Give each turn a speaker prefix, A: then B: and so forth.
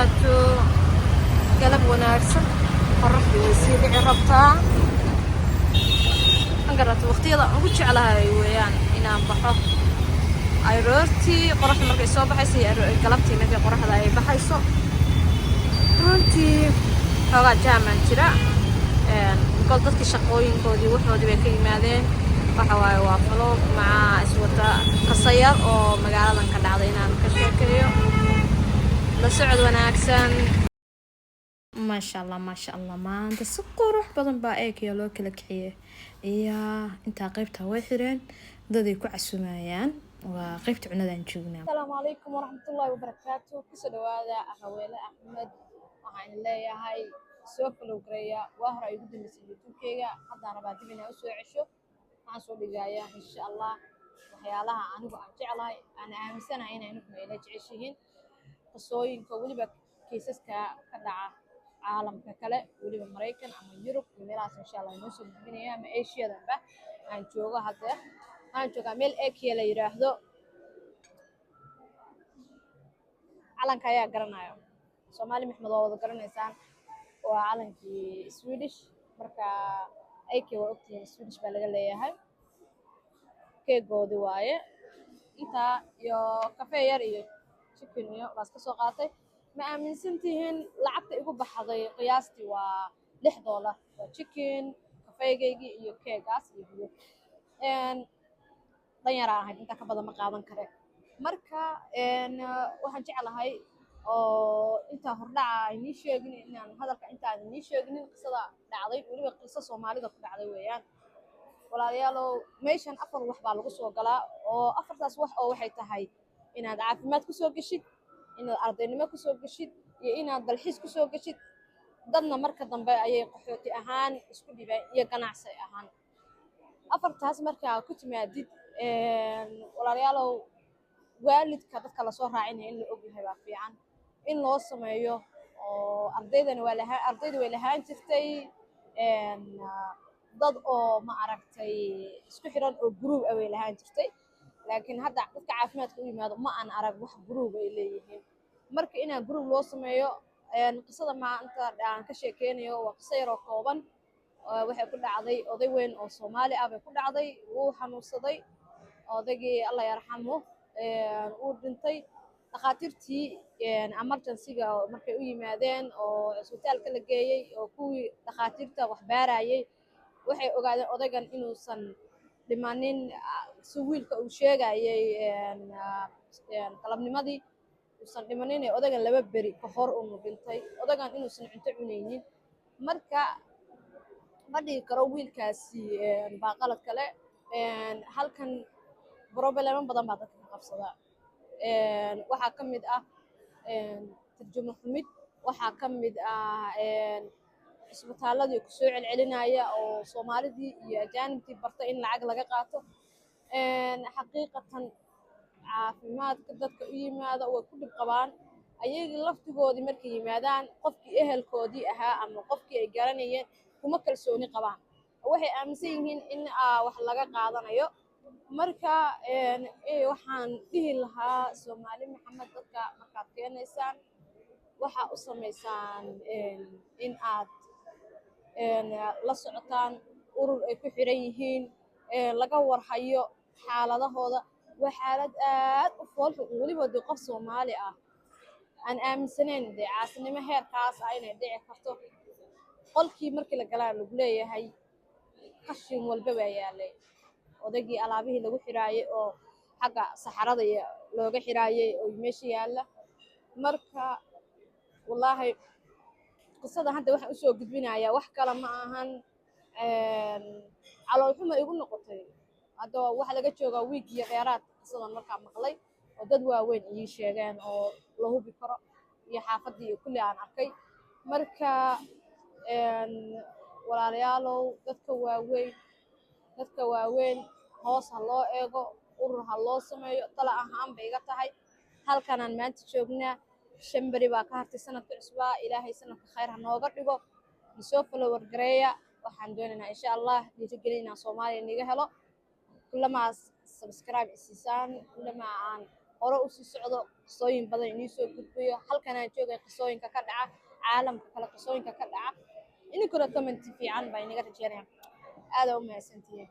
A: وبركاته. قلب ونارسة قرح بيسيدي عربتها انقرت وقتي ugu jeclahay weeyaan inaan baxo aroortii qoraxda markay soo baxayso iyo galabtii markay qoraxda ay baxayso runtii xoogaa jaaman jira gol dadkii shaqooyinkoodii waxoodii bay ka yimaadeen waxa waaye waa falo maca iswata qasayar oo magaaladan ka dhacday inaan ka sheekeeyo la socod wanaagsan ما شاء الله ما شاء الله ما انت سكر روح بدن بايك يا لو كلا كحيه يا انت قيبتها وحرين ددي ku casuumayaan waa qaybta cunadaan joognaa. Assalaamu calaykum waraxmatullaahi wabarakaatuh. Kusoo dhawaada Haweele Axmed. Waxaan leeyahay soo follow gareeya waa hore ugu dambeysay YouTube-kayga hadda rabaa dib inaan u soo cesho waxaan soo dhigayaa insha Allah waxyaalaha anigu aan jeclahay aan aaminsanahay inay anigu meelo jeceshihiin qisooyinka waliba kiisaska ka dhaca caalamka kale waliba Mareykan ama Yurub meelahaas insha Allah inoo soo gudbinaya ama Aasiyadanba aan joogo hadda aan joogaa meel Ekiya la yiraahdo calanka ayaa garanayo Soomaali maxmed oo wada garanaysaan waa calankii Swedish marka Ekiya waa ogtiin Swedish baa laga leeyahay keegoodi waaye inta iyo cafe yar iyo chicken iyo baas ka soo qaatay ma aaminsantihiin lacagta igu baxday qiyaastii waa $6 waa chicken kafeegaygi iyo keegaas iyo biyo danyar ahayd inta ka badan ma qaadan kare marka waxaan jeclahay oo inta hordhaca inii sheegin inaan hadalka inta aan inii sheegin qisada dhacday waliba qiso Soomaalida ku dhacday weeyaan walaalayaalow meeshan afar wax baa lagu soo galaa oo afartaas wax oo waxay tahay inaad caafimaad ku soo gashid inaad ardaynimo ku soo gashid iyo inaad dalxiis ku soo gashid dadna marka dambe ayay qaxooti ahaan isku dhibay iyo ganacsi ahaan afartaas marka ku timaadid walaalayaalow waalidka dadka la soo raacinaya in la og yahay waa fiican in loo sameeyo oo ardaydana ardaydu way lahaan jirtay dad oo ma aragtay isku xiran oo group ah way lahaan jirtay laakiin hadda dadka caafimaadka u yimaado ma aan arag wax group ay leeyihiin marka inaa group loo sameeyo qisada maanta aan ka sheekeynayo waa qiso yar oo kooban waxay ku dhacday oday weyn oo Soomaali ah bay ku dhacday wuu xanuunsaday odaygii Allah yarxamo uu dhintay dhaqaatiirtii emergency-ga markay u yimaadeen oo isbitaalka la geeyay oo kuwii dhaqaatiirta wax baarayay waxay ogaadeen odaygan inuusan dhimanin si wiilka uu sheegayay qalabnimadii uusan dhimanin odaygan 2 beri ka hor uu dhintay odaygan inuusan cunto cunaynin marka ma dhigi karo wiilkaasi baa qalad kale halkan problemo badan baa dadka ka qabsada waxaa ka mid ah tarjumo xumid waxaa ka mid ah isbitaaladii ku soo celcelinaya oo Soomaalidii iyo ajaanibtii bartay in lacag laga qaato xaqiiqatan caafimaadka dadka u yimaada way ku dhib qabaan ayagii laftigoodii markay yimaadaan qofkii ehelkoodii ahaa ama qofkii ay garanayeen kuma kalsooni qabaan waxay aaminsan yihiin in wax laga qaadanayo marka waxaan dhihi lahaa Soomaali maxamed dadka markaad keenaysaan waxa u sameysaan in aad la socotaan urur ay ku xiran yihiin laga warhayo xaaladahooda waa xaalad aad u foolxun waliba qof Soomaali ah aan aaminsanayn caasinimo heerkaas ah inay dhici karto qolkii markii la galaa lagu leeyahay qashin walba waa yaalay odaygii alaabihii lagu xiraayay oo xagga saxarada looga xiraayay oo meesha yaala marka wallahi qisada hadda waxaan u soo gudbinayaa wax kale ma ahan calool xumo igu noqotay hadda waxa laga joogaa week iyo dheeraad qisadan markaa maqlay oo dad waaweyn ii sheegeen oo la hubi karo iyo xaafadii kulli aan arkay marka walaalayaalow dadka waaweyn hoos ha loo eego urur ha loo sameeyo tala ahaan bay iga tahay halkanaan maanta joognaa 5 beri baa ka hartay sanadka cusbaa ilaahay sanadka khayr ha nooga dhigo soo follow gareeya waxaan doonaynaa insha Allah dhiirigelinaa Soomaaliya niga helo kullama subscribe isiisaan kullama aan hore usii socdo qisooyin badan inii soo gudbiyo halkanaan joogay qisooyinka ka dhaca caalamka kale qisooyinka ka dhaca idinkuna comment fiican baa inaga rajeynaya aada u mahadsantihiin